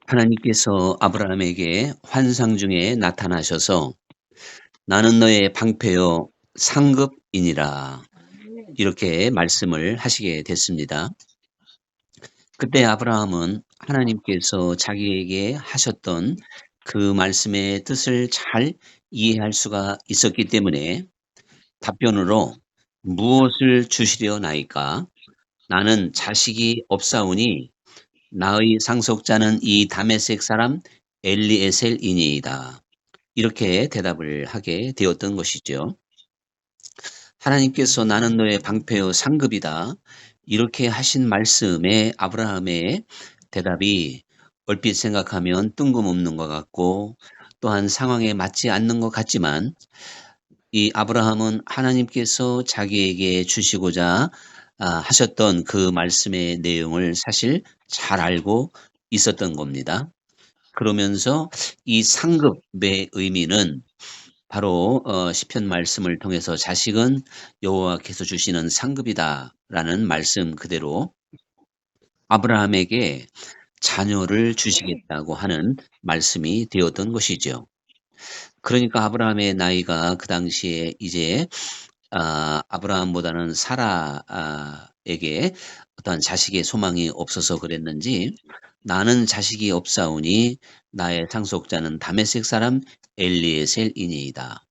하나님께서 아브라함에게 환상 중에 나타나셔서 나는 너의 방패요 상급이니라 이렇게 말씀을 하시게 됐습니다. 그때 아브라함은 하나님께서 자기에게 하셨던 그 말씀의 뜻을 잘 이해할 수가 있었기 때문에 답변으로 무엇을 주시려나이까? 나는 자식이 없사오니 나의 상속자는 이 다메섹 사람 엘리에셀이니이다. 이렇게 대답을 하게 되었던 것이죠. 하나님께서 나는 너의 방패요 상급이다. 이렇게 하신 말씀에 아브라함의 대답이 얼핏 생각하면 뜬금없는 것 같고 또한 상황에 맞지 않는 것 같지만 이 아브라함은 하나님께서 자기에게 주시고자 하셨던 그 말씀의 내용을 사실 잘 알고 있었던 겁니다. 그러면서 이 상급의 의미는 바로 시편 말씀을 통해서 자식은 여호와께서 주시는 상급이다라는 말씀 그대로 아브라함에게 자녀를 주시겠다고 하는 말씀이 되었던 것이죠. 그러니까 아브라함의 나이가 그 당시에 이제 아브라함보다는 사라에게 어떠한 자식의 소망이 없어서 그랬는지 나는 자식이 없사오니 나의 상속자는 다메섹 사람 엘리에셀이니이다.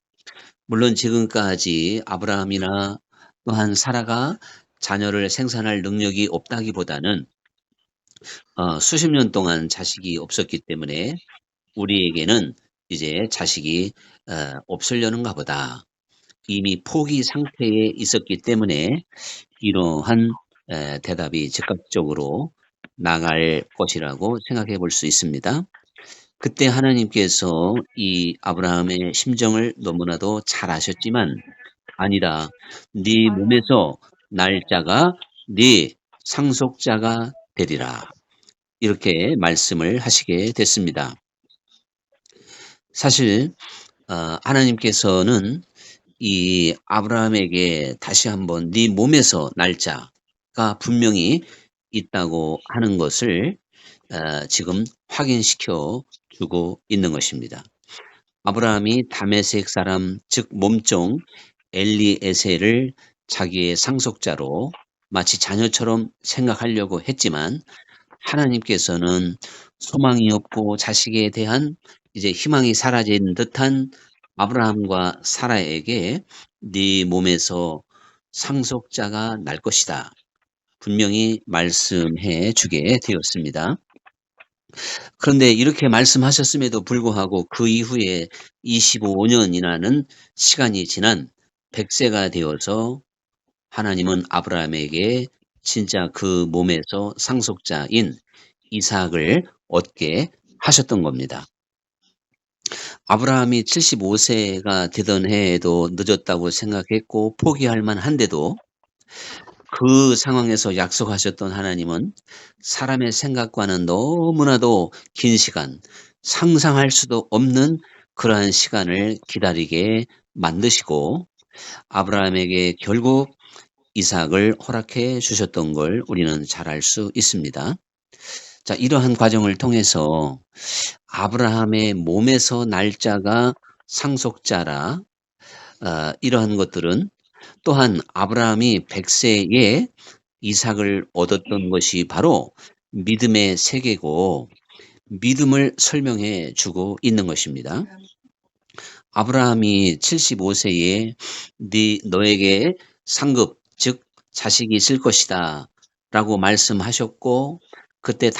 물론 지금까지 아브라함이나 또한 사라가 자녀를 생산할 능력이 없다기보다는 수십 년 동안 자식이 없었기 때문에 우리에게는 이제 자식이 없으려는가 보다. 이미 포기 상태에 있었기 때문에 이러한 대답이 즉각적으로 나갈 것이라고 생각해 볼 수 있습니다. 그때 하나님께서 이 아브라함의 심정을 너무나도 잘 아셨지만 아니라 네 몸에서 날 자가 네 상속자가 되리라. 이렇게 말씀을 하시게 됐습니다. 사실 하나님께서는 이 아브라함에게 다시 한번 네 몸에서 날짜가 분명히 있다고 하는 것을 지금 확인시켜 주고 있는 것입니다. 아브라함이 다메섹 사람 즉 몸종 엘리에셀을 자기의 상속자로 마치 자녀처럼 생각하려고 했지만 하나님께서는 소망이 없고 자식에 대한 이제 희망이 사라진 듯한 아브라함과 사라에게 네 몸에서 상속자가 날 것이다. 분명히 말씀해 주게 되었습니다. 그런데 이렇게 말씀하셨음에도 불구하고 그 이후에 25년이라는 시간이 지난 100세가 되어서 하나님은 아브라함에게 진짜 그 몸에서 상속자인 이삭을 얻게 하셨던 겁니다. 아브라함이 75세가 되던 해에도 늦었다고 생각했고 포기할 만한데도 그 상황에서 약속하셨던 하나님은 사람의 생각과는 너무나도 긴 시간, 상상할 수도 없는 그러한 시간을 기다리게 만드시고 아브라함에게 결국 이삭을 허락해 주셨던 걸 우리는 잘 알 수 있습니다. 자, 이러한 과정을 통해서 아브라함의 몸에서 날짜가 상속자라 이러한 것들은 또한 아브라함이 100세에 이삭을 얻었던 것이 바로 믿음의 세계고 믿음을 설명해 주고 있는 것입니다. 아브라함이 75세에 너에게 상급 즉 자식이 있을 것이다 라고 말씀하셨고 그때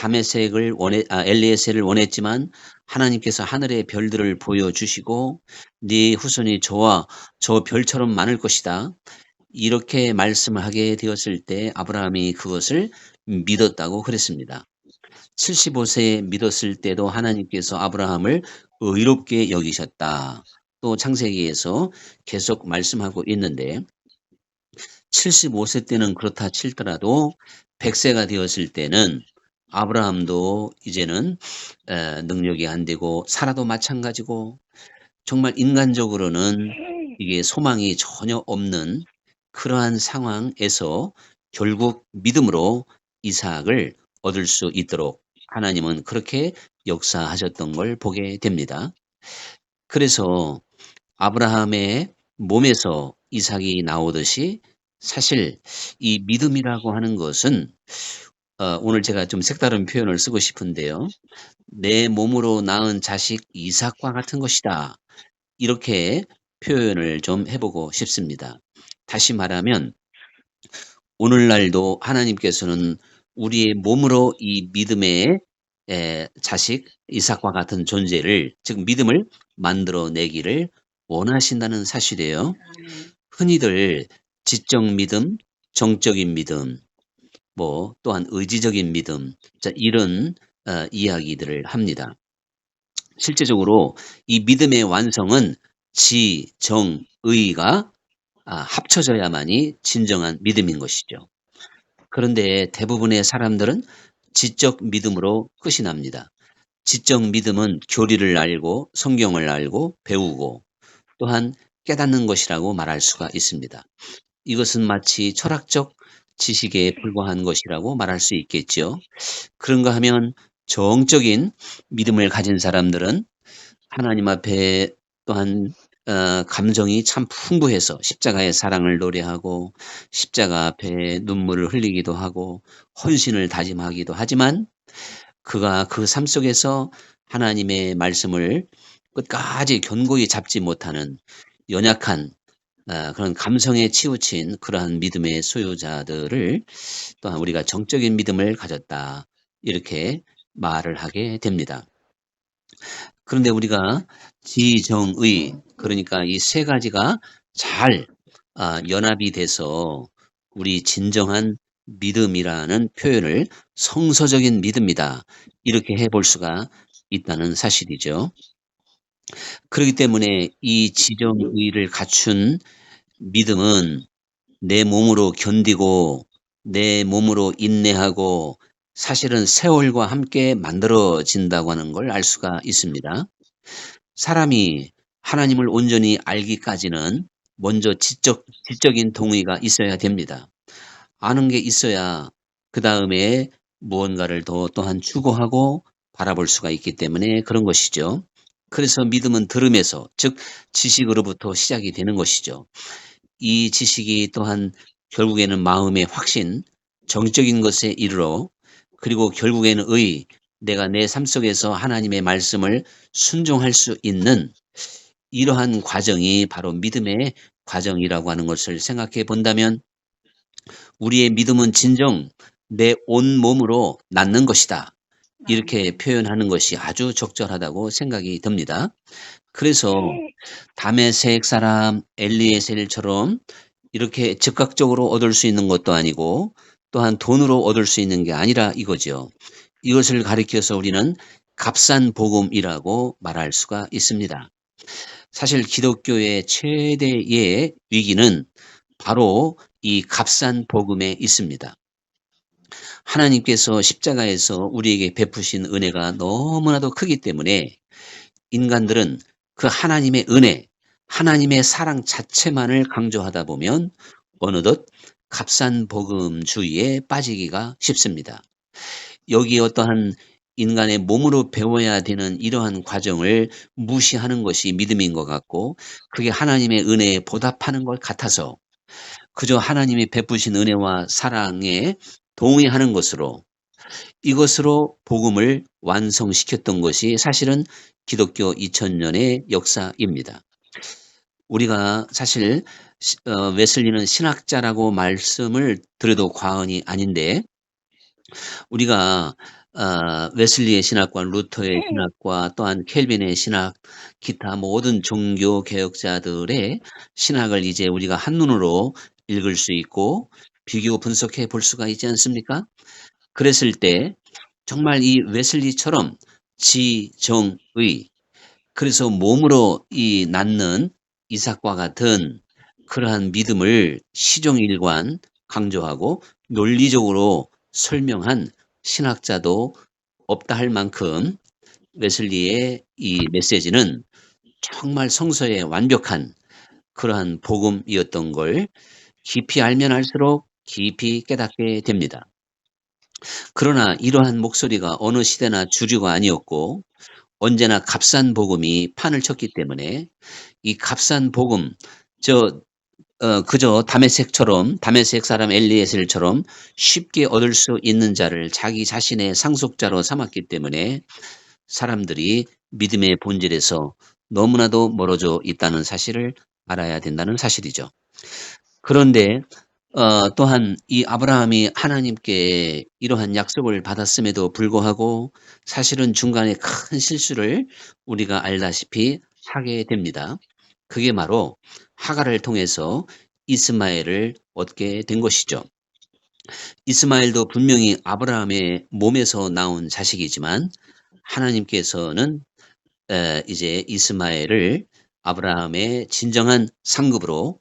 엘리에셀을 원했지만 하나님께서 하늘의 별들을 보여주시고 네 후손이 저와 저 별처럼 많을 것이다. 이렇게 말씀을 하게 되었을 때 아브라함이 그것을 믿었다고 그랬습니다. 75세에 믿었을 때도 하나님께서 아브라함을 의롭게 여기셨다. 또 창세기에서 계속 말씀하고 있는데 75세 때는 그렇다 치더라도 100세가 되었을 때는 아브라함도 이제는 능력이 안 되고 사라도 마찬가지고 정말 인간적으로는 이게 소망이 전혀 없는 그러한 상황에서 결국 믿음으로 이삭을 얻을 수 있도록 하나님은 그렇게 역사하셨던 걸 보게 됩니다. 그래서 아브라함의 몸에서 이삭이 나오듯이 사실 이 믿음이라고 하는 것은 오늘 제가 좀 색다른 표현을 쓰고 싶은데요. 내 몸으로 낳은 자식 이삭과 같은 것이다. 이렇게 표현을 좀 해보고 싶습니다. 다시 말하면 오늘날도 하나님께서는 우리의 몸으로 이 믿음의 자식 이삭과 같은 존재를, 즉 믿음을 만들어내기를 원하신다는 사실이에요. 흔히들 지적 믿음, 정적인 믿음, 뭐 또한 의지적인 믿음, 자, 이런 이야기들을 합니다. 실제적으로 이 믿음의 완성은 지, 정, 의가 합쳐져야만이 진정한 믿음인 것이죠. 그런데 대부분의 사람들은 지적 믿음으로 끝이 납니다. 지적 믿음은 교리를 알고 성경을 알고 배우고 또한 깨닫는 것이라고 말할 수가 있습니다. 이것은 마치 철학적 지식에 불과한 것이라고 말할 수 있겠죠. 그런가 하면 정적인 믿음을 가진 사람들은 하나님 앞에 또한 감정이 참 풍부해서 십자가의 사랑을 노래하고 십자가 앞에 눈물을 흘리기도 하고 헌신을 다짐하기도 하지만 그가 그 삶 속에서 하나님의 말씀을 끝까지 견고히 잡지 못하는 연약한 그런 감성에 치우친 그러한 믿음의 소유자들을 또한 우리가 정적인 믿음을 가졌다 이렇게 말을 하게 됩니다. 그런데 우리가 지정의, 그러니까 이 세 가지가 잘 연합이 돼서 우리 진정한 믿음이라는 표현을 성서적인 믿음이다 이렇게 해볼 수가 있다는 사실이죠. 그렇기 때문에 이 지정의를 갖춘 믿음은 내 몸으로 견디고 내 몸으로 인내하고 사실은 세월과 함께 만들어진다고 하는 걸 알 수가 있습니다. 사람이 하나님을 온전히 알기까지는 먼저 지적인 동의가 있어야 됩니다. 아는 게 있어야 그 다음에 무언가를 더 또한 추구하고 바라볼 수가 있기 때문에 그런 것이죠. 그래서 믿음은 들음에서, 즉 지식으로부터 시작이 되는 것이죠. 이 지식이 또한 결국에는 마음의 확신, 정적인 것에 이르러 그리고 결국에는 내가 내 삶 속에서 하나님의 말씀을 순종할 수 있는 이러한 과정이 바로 믿음의 과정이라고 하는 것을 생각해 본다면 우리의 믿음은 진정 내 온몸으로 낳는 것이다. 이렇게 표현하는 것이 아주 적절하다고 생각이 듭니다. 그래서 다메섹 사람 엘리에셀처럼 이렇게 즉각적으로 얻을 수 있는 것도 아니고 또한 돈으로 얻을 수 있는 게 아니라 이거죠. 이것을 가리켜서 우리는 값싼 복음이라고 말할 수가 있습니다. 사실 기독교의 최대의 위기는 바로 이 값싼 복음에 있습니다. 하나님께서 십자가에서 우리에게 베푸신 은혜가 너무나도 크기 때문에 인간들은 그 하나님의 은혜, 하나님의 사랑 자체만을 강조하다 보면 어느덧 값싼 복음주의에 빠지기가 쉽습니다. 여기 어떠한 인간의 몸으로 배워야 되는 이러한 과정을 무시하는 것이 믿음인 것 같고 그게 하나님의 은혜에 보답하는 것 같아서 그저 하나님이 베푸신 은혜와 사랑에 동의하는 것으로 이것으로 복음을 완성시켰던 것이 사실은 기독교 2000년의 역사입니다. 우리가 사실 웨슬리는 신학자라고 말씀을 드려도 과언이 아닌데 우리가 웨슬리의 신학과 루터의 신학과 또한 켈빈의 신학, 기타 모든 종교 개혁자들의 신학을 이제 우리가 한눈으로 읽을 수 있고 비교 분석해 볼 수가 있지 않습니까? 그랬을 때 정말 이 웨슬리처럼 지정의, 그래서 몸으로 이 낳는 이삭과 같은 그러한 믿음을 시종일관 강조하고 논리적으로 설명한 신학자도 없다 할 만큼 웨슬리의 이 메시지는 정말 성서에 완벽한 그러한 복음이었던 걸 깊이 알면 알수록 깊이 깨닫게 됩니다. 그러나 이러한 목소리가 어느 시대나 주류가 아니었고 언제나 값싼 복음이 판을 쳤기 때문에 이 값싼 복음, 저 그저 다메섹 사람 엘리에셀처럼 쉽게 얻을 수 있는 자를 자기 자신의 상속자로 삼았기 때문에 사람들이 믿음의 본질에서 너무나도 멀어져 있다는 사실을 알아야 된다는 사실이죠. 그런데 또한 이 아브라함이 하나님께 이러한 약속을 받았음에도 불구하고 사실은 중간에 큰 실수를 우리가 알다시피 하게 됩니다. 그게 바로 하갈을 통해서 이스마엘을 얻게 된 것이죠. 이스마엘도 분명히 아브라함의 몸에서 나온 자식이지만 하나님께서는 이제 이스마엘을 아브라함의 진정한 상급으로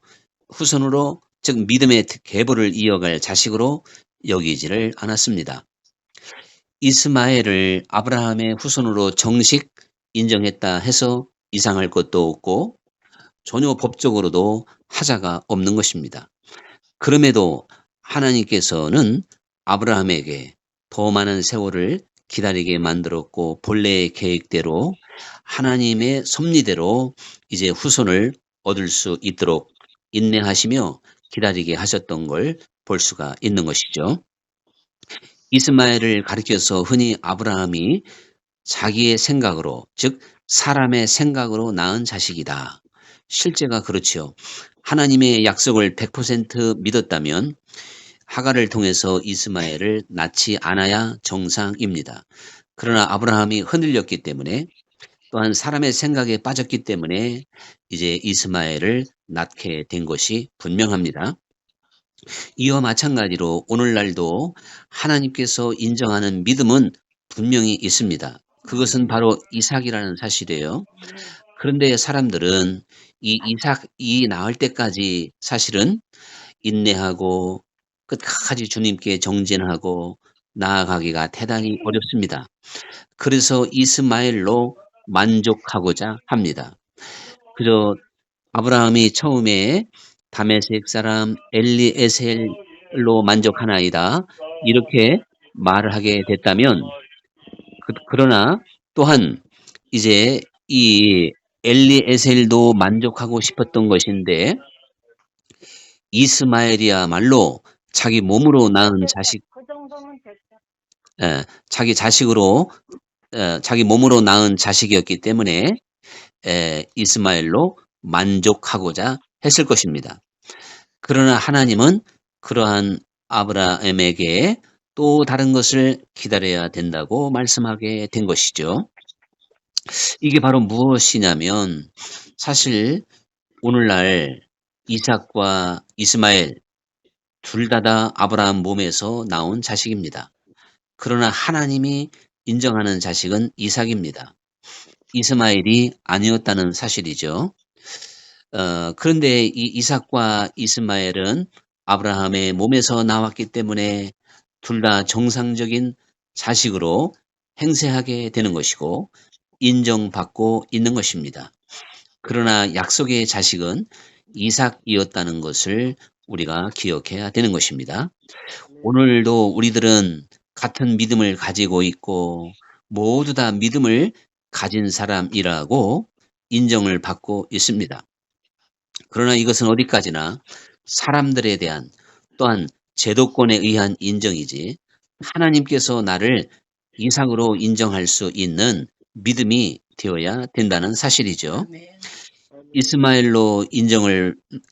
후손으로 즉 믿음의 계보를 이어갈 자식으로 여기지를 않았습니다. 이스마엘을 아브라함의 후손으로 정식 인정했다 해서 이상할 것도 없고 전혀 법적으로도 하자가 없는 것입니다. 그럼에도 하나님께서는 아브라함에게 더 많은 세월을 기다리게 만들었고 본래의 계획대로 하나님의 섭리대로 이제 후손을 얻을 수 있도록 인내하시며 기다리게 하셨던 걸 볼 수가 있는 것이죠. 이스마엘을 가리켜서 흔히 아브라함이 자기의 생각으로, 즉 사람의 생각으로 낳은 자식이다. 실제가 그렇지요. 하나님의 약속을 100% 믿었다면 하갈을 통해서 이스마엘을 낳지 않아야 정상입니다. 그러나 아브라함이 흔들렸기 때문에 또한 사람의 생각에 빠졌기 때문에 이제 이스마엘을 낳게 된 것이 분명합니다. 이와 마찬가지로 오늘날도 하나님께서 인정하는 믿음은 분명히 있습니다. 그것은 바로 이삭이라는 사실이에요. 그런데 사람들은 이 이삭이 나을 때까지 사실은 인내하고 끝까지 주님께 정진하고 나아가기가 대단히 어렵습니다. 그래서 이스마엘로 만족하고자 합니다. 그저 아브라함이 처음에 다메섹 사람 엘리에셀로 만족하나이다 이렇게 말을 하게 됐다면 그러나 또한 이제 이 엘리에셀도 만족하고 싶었던 것인데 이스마엘이야말로 자기 몸으로 낳은 자식, 그 정도면 됐죠. 자기 자식으로 자기 몸으로 낳은 자식이었기 때문에 이스마엘로 만족하고자 했을 것입니다. 그러나 하나님은 그러한 아브라함에게 또 다른 것을 기다려야 된다고 말씀하게 된 것이죠. 이게 바로 무엇이냐면 사실 오늘날 이삭과 이스마엘 둘 다 아브라함 몸에서 나온 자식입니다. 그러나 하나님이 인정하는 자식은 이삭입니다. 이스마엘이 아니었다는 사실이죠. 그런데 이 이삭과 이스마엘은 아브라함의 몸에서 나왔기 때문에 둘 다 정상적인 자식으로 행세하게 되는 것이고 인정받고 있는 것입니다. 그러나 약속의 자식은 이삭이었다는 것을 우리가 기억해야 되는 것입니다. 오늘도 우리들은 같은 믿음을 가지고 있고 모두 다 믿음을 가진 사람이라고 인정을 받고 있습니다. 그러나 이것은 어디까지나 사람들에 대한 또한 제도권에 의한 인정이지 하나님께서 나를 이삭으로 인정할 수 있는 믿음이 되어야 된다는 사실이죠.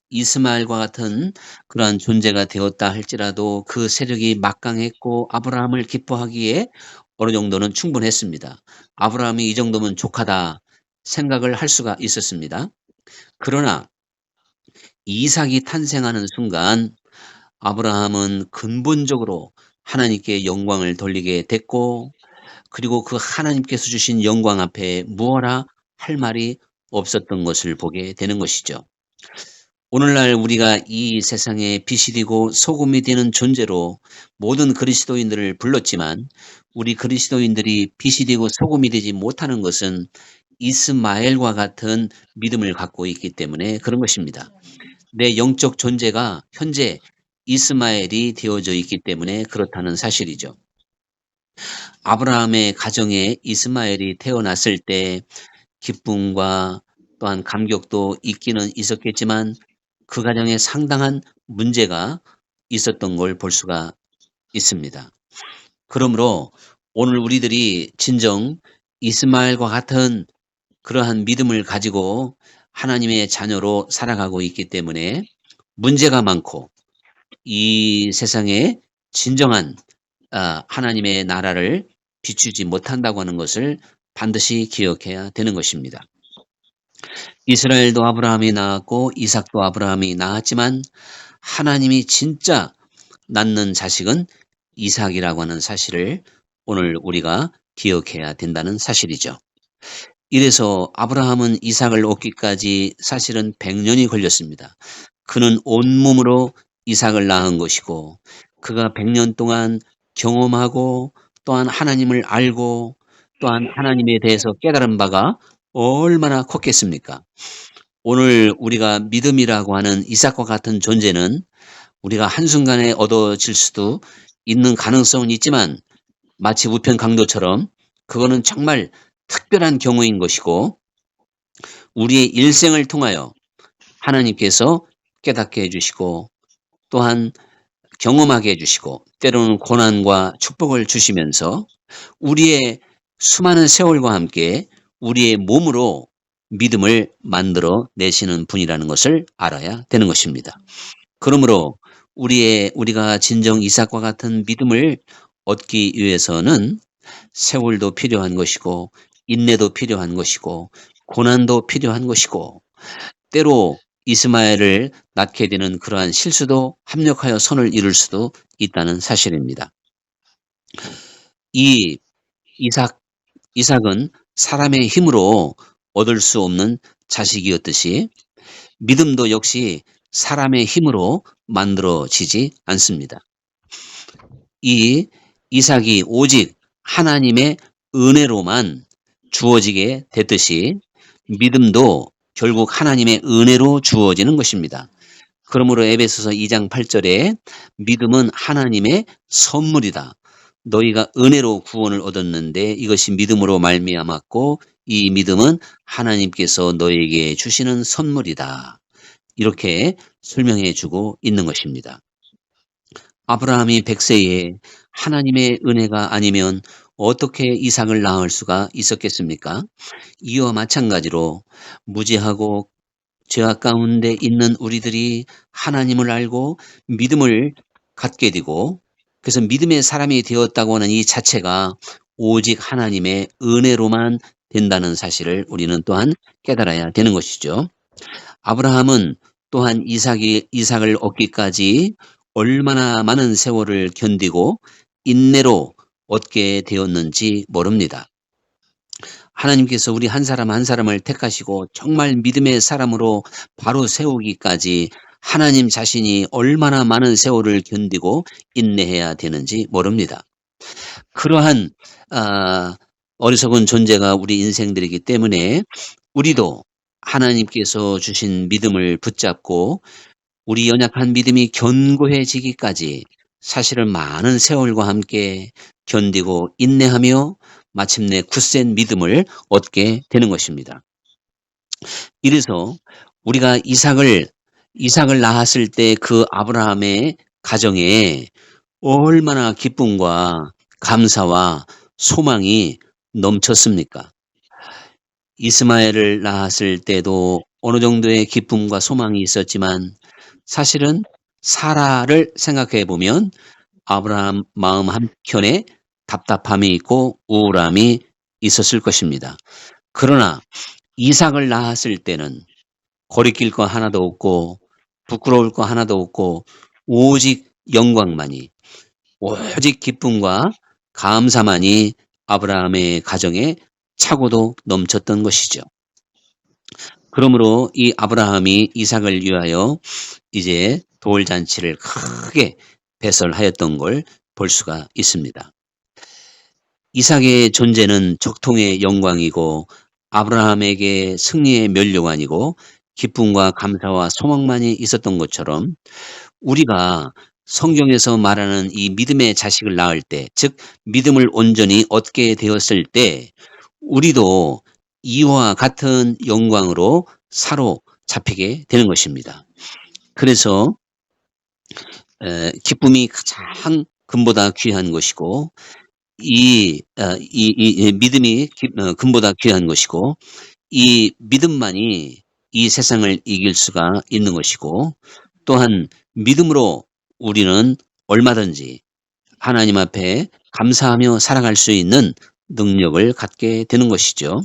이스마엘과 같은 그러한 존재가 되었다 할지라도 그 세력이 막강했고 아브라함을 기뻐하기에 어느 정도는 충분했습니다. 아브라함이 이 정도면 족하다 생각을 할 수가 있었습니다. 그러나 이삭이 탄생하는 순간 아브라함은 근본적으로 하나님께 영광을 돌리게 됐고 그리고 그 하나님께서 주신 영광 앞에 무엇라 할 말이 없었던 것을 보게 되는 것이죠. 오늘날 우리가 이 세상에 빛이 되고 소금이 되는 존재로 모든 그리스도인들을 불렀지만 우리 그리스도인들이 빛이 되고 소금이 되지 못하는 것은 이스마엘과 같은 믿음을 갖고 있기 때문에 그런 것입니다. 내 영적 존재가 현재 이스마엘이 되어져 있기 때문에 그렇다는 사실이죠. 아브라함의 가정에 이스마엘이 태어났을 때 기쁨과 또한 감격도 있기는 있었겠지만 그 가정에 상당한 문제가 있었던 걸 볼 수가 있습니다. 그러므로 오늘 우리들이 진정 이스마엘과 같은 그러한 믿음을 가지고 하나님의 자녀로 살아가고 있기 때문에 문제가 많고 이 세상에 진정한 하나님의 나라를 비추지 못한다고 하는 것을 반드시 기억해야 되는 것입니다. 이스라엘도 아브라함이 낳았고 이삭도 아브라함이 낳았지만 하나님이 진짜 낳는 자식은 이삭이라고 하는 사실을 오늘 우리가 기억해야 된다는 사실이죠. 이래서 아브라함은 이삭을 얻기까지 사실은 100년이 걸렸습니다. 그는 온몸으로 이삭을 낳은 것이고 그가 100년 동안 경험하고 또한 하나님을 알고 또한 하나님에 대해서 깨달은 바가 얼마나 컸겠습니까? 오늘 우리가 믿음이라고 하는 이삭과 같은 존재는 우리가 한순간에 얻어질 수도 있는 가능성은 있지만 마치 우편 강도처럼 그거는 정말 특별한 경우인 것이고 우리의 일생을 통하여 하나님께서 깨닫게 해주시고 또한 경험하게 해주시고 때로는 고난과 축복을 주시면서 우리의 수많은 세월과 함께 우리의 몸으로 믿음을 만들어 내시는 분이라는 것을 알아야 되는 것입니다. 그러므로 우리가 진정 이삭과 같은 믿음을 얻기 위해서는 세월도 필요한 것이고 인내도 필요한 것이고 고난도 필요한 것이고 때로 이스마엘을 낳게 되는 그러한 실수도 합력하여 선을 이룰 수도 있다는 사실입니다. 이 이삭은 사람의 힘으로 얻을 수 없는 자식이었듯이 믿음도 역시 사람의 힘으로 만들어지지 않습니다. 이 이삭이 오직 하나님의 은혜로만 주어지게 됐듯이 믿음도 결국 하나님의 은혜로 주어지는 것입니다. 그러므로 에베소서 2장 8절에 믿음은 하나님의 선물이다. 너희가 은혜로 구원을 얻었는데 이것이 믿음으로 말미암았고 이 믿음은 하나님께서 너희에게 주시는 선물이다. 이렇게 설명해 주고 있는 것입니다. 아브라함이 100세에 하나님의 은혜가 아니면 어떻게 이삭을 낳을 수가 있었겠습니까? 이와 마찬가지로 무지하고 죄악 가운데 있는 우리들이 하나님을 알고 믿음을 갖게 되고 그래서 믿음의 사람이 되었다고 하는 이 자체가 오직 하나님의 은혜로만 된다는 사실을 우리는 또한 깨달아야 되는 것이죠. 아브라함은 또한 이삭을 얻기까지 얼마나 많은 세월을 견디고 인내로 얻게 되었는지 모릅니다. 하나님께서 우리 한 사람 한 사람을 택하시고 정말 믿음의 사람으로 바로 세우기까지 하나님 자신이 얼마나 많은 세월을 견디고 인내해야 되는지 모릅니다. 그러한 어리석은 존재가 우리 인생들이기 때문에 우리도 하나님께서 주신 믿음을 붙잡고 우리 연약한 믿음이 견고해지기까지 사실은 많은 세월과 함께 견디고 인내하며 마침내 굳센 믿음을 얻게 되는 것입니다. 이래서 우리가 이삭을 낳았을 때 그 아브라함의 가정에 얼마나 기쁨과 감사와 소망이 넘쳤습니까? 이스마엘을 낳았을 때도 어느 정도의 기쁨과 소망이 있었지만 사실은 사라를 생각해 보면 아브라함 마음 한켠에 답답함이 있고 우울함이 있었을 것입니다. 그러나 이삭을 낳았을 때는 거리낄 거 하나도 없고 부끄러울 거 하나도 없고 오직 영광만이 오직 기쁨과 감사만이 아브라함의 가정에 차고도 넘쳤던 것이죠. 그러므로 이 아브라함이 이삭을 위하여 이제 돌잔치를 크게 배설하였던 걸 볼 수가 있습니다. 이삭의 존재는 적통의 영광이고 아브라함에게 승리의 면류관이고 기쁨과 감사와 소망만이 있었던 것처럼 우리가 성경에서 말하는 이 믿음의 자식을 낳을 때, 즉 믿음을 온전히 얻게 되었을 때 우리도 이와 같은 영광으로 사로잡히게 되는 것입니다. 그래서 기쁨이 가장 금보다 귀한 것이고 이 믿음이 금보다 귀한 것이고 이 믿음만이 이 세상을 이길 수가 있는 것이고 또한 믿음으로 우리는 얼마든지 하나님 앞에 감사하며 살아갈 수 있는 능력을 갖게 되는 것이죠.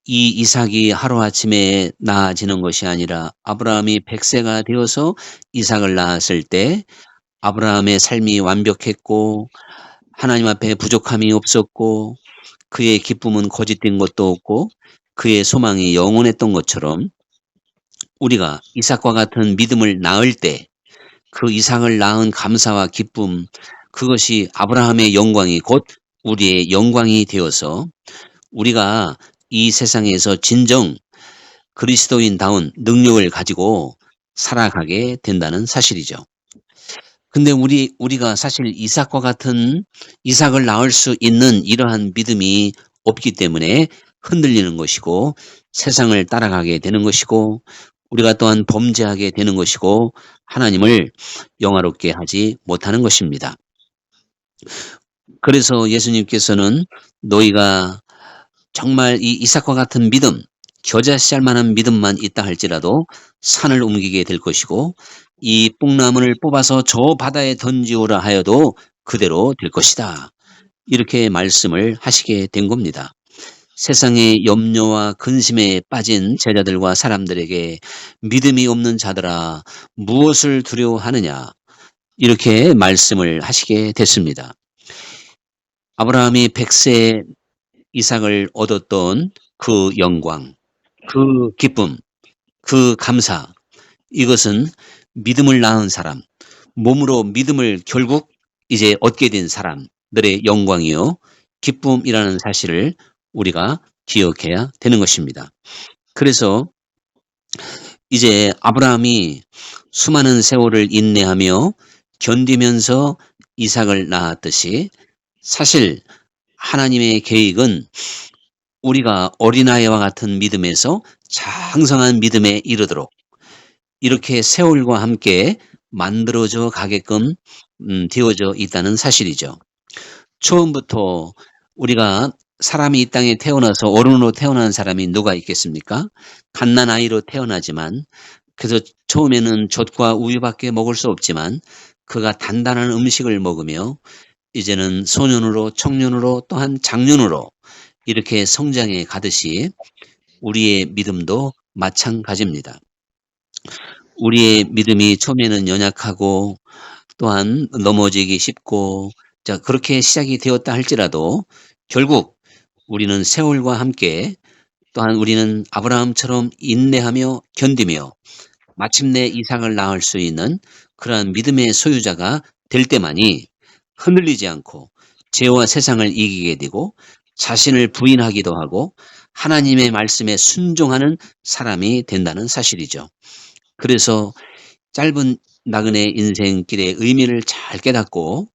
이 이삭이 하루아침에 나아지는 것이 아니라 아브라함이 100세가 되어서 이삭을 낳았을 때 아브라함의 삶이 완벽했고 하나님 앞에 부족함이 없었고 그의 기쁨은 거짓된 것도 없고 그의 소망이 영원했던 것처럼 우리가 이삭과 같은 믿음을 낳을 때 그 이삭을 낳은 감사와 기쁨 그것이 아브라함의 영광이 곧 우리의 영광이 되어서 우리가 이 세상에서 진정 그리스도인다운 능력을 가지고 살아가게 된다는 사실이죠. 근데 우리가 사실 이삭과 같은 이삭을 낳을 수 있는 이러한 믿음이 없기 때문에 흔들리는 것이고 세상을 따라가게 되는 것이고 우리가 또한 범죄하게 되는 것이고 하나님을 영화롭게 하지 못하는 것입니다. 그래서 예수님께서는 너희가 정말 이 이삭과 같은 믿음, 겨자씨 알만한 믿음만 있다 할지라도 산을 옮기게 될 것이고 이 뽕나무를 뽑아서 저 바다에 던지오라 하여도 그대로 될 것이다. 이렇게 말씀을 하시게 된 겁니다. 세상의 염려와 근심에 빠진 제자들과 사람들에게 믿음이 없는 자들아 무엇을 두려워하느냐 이렇게 말씀을 하시게 됐습니다. 아브라함이 100세 이삭을 얻었던 그 영광, 그 기쁨, 그 감사 이것은 믿음을 낳은 사람, 몸으로 믿음을 결국 이제 얻게 된 사람들의 영광이요 기쁨이라는 사실을 우리가 기억해야 되는 것입니다. 그래서 이제 아브라함이 수많은 세월을 인내하며 견디면서 이삭을 낳았듯이 사실 하나님의 계획은 우리가 어린아이와 같은 믿음에서 장성한 믿음에 이르도록 이렇게 세월과 함께 만들어져 가게끔 되어져 있다는 사실이죠. 처음부터 우리가 사람이 이 땅에 태어나서 어른으로 태어난 사람이 누가 있겠습니까? 갓난아이로 태어나지만 그래서 처음에는 젖과 우유밖에 먹을 수 없지만 그가 단단한 음식을 먹으며 이제는 소년으로 청년으로 또한 장년으로 이렇게 성장해 가듯이 우리의 믿음도 마찬가지입니다. 우리의 믿음이 처음에는 연약하고 또한 넘어지기 쉽고 자 그렇게 시작이 되었다 할지라도 결국 우리는 세월과 함께 또한 우리는 아브라함처럼 인내하며 견디며 마침내 이삭을 낳을 수 있는 그러한 믿음의 소유자가 될 때만이 흔들리지 않고 죄와 세상을 이기게 되고 자신을 부인하기도 하고 하나님의 말씀에 순종하는 사람이 된다는 사실이죠. 그래서 짧은 나그네 인생길의 의미를 잘 깨닫고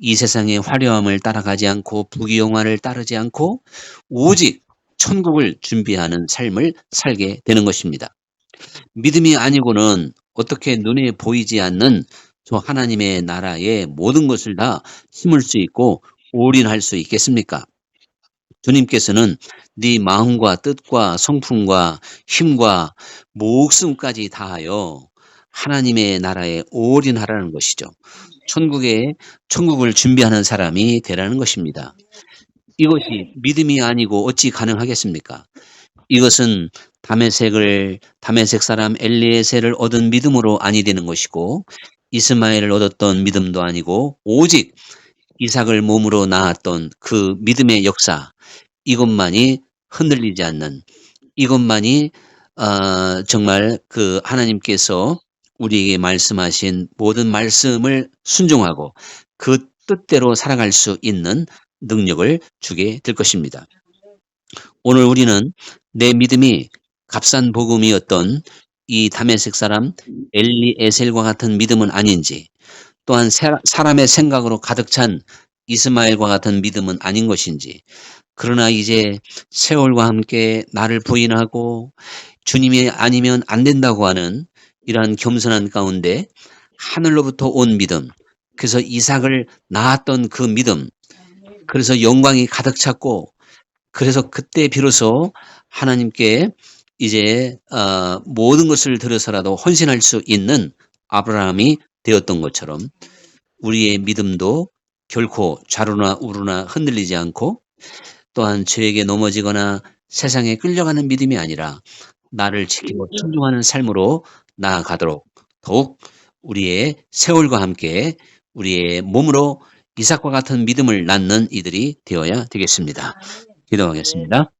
이 세상의 화려함을 따라가지 않고 부귀영화를 따르지 않고 오직 천국을 준비하는 삶을 살게 되는 것입니다. 믿음이 아니고는 어떻게 눈에 보이지 않는 저 하나님의 나라의 모든 것을 다 심을 수 있고 올인할 수 있겠습니까? 주님께서는 네 마음과 뜻과 성품과 힘과 목숨까지 다하여 하나님의 나라에 올인하라는 것이죠. 천국을 준비하는 사람이 되라는 것입니다. 이것이 믿음이 아니고 어찌 가능하겠습니까? 이것은 다메섹 사람 엘리에셀을 얻은 믿음으로 아니 되는 것이고 이스마엘을 얻었던 믿음도 아니고 오직 이삭을 몸으로 낳았던 그 믿음의 역사 이것만이 흔들리지 않는 이것만이 정말 그 하나님께서 우리에게 말씀하신 모든 말씀을 순종하고 그 뜻대로 살아갈 수 있는 능력을 주게 될 것입니다. 오늘 우리는 내 믿음이 값싼 복음이었던 이 다메섹 사람 엘리에셀과 같은 믿음은 아닌지, 또한 사람의 생각으로 가득 찬 이스마엘과 같은 믿음은 아닌 것인지, 그러나 이제 세월과 함께 나를 부인하고 주님이 아니면 안 된다고 하는 이러한 겸손한 가운데 하늘로부터 온 믿음, 그래서 이삭을 낳았던 그 믿음, 그래서 영광이 가득 찼고, 그래서 그때 비로소 하나님께 이제 모든 것을 들여서라도 헌신할 수 있는 아브라함이 되었던 것처럼 우리의 믿음도 결코 좌로나 우로나 흔들리지 않고, 또한 죄에게 넘어지거나 세상에 끌려가는 믿음이 아니라 나를 지키고 순종하는 삶으로 나아가도록 더욱 우리의 세월과 함께 우리의 몸으로 이삭과 같은 믿음을 낳는 이들이 되어야 되겠습니다. 기도하겠습니다.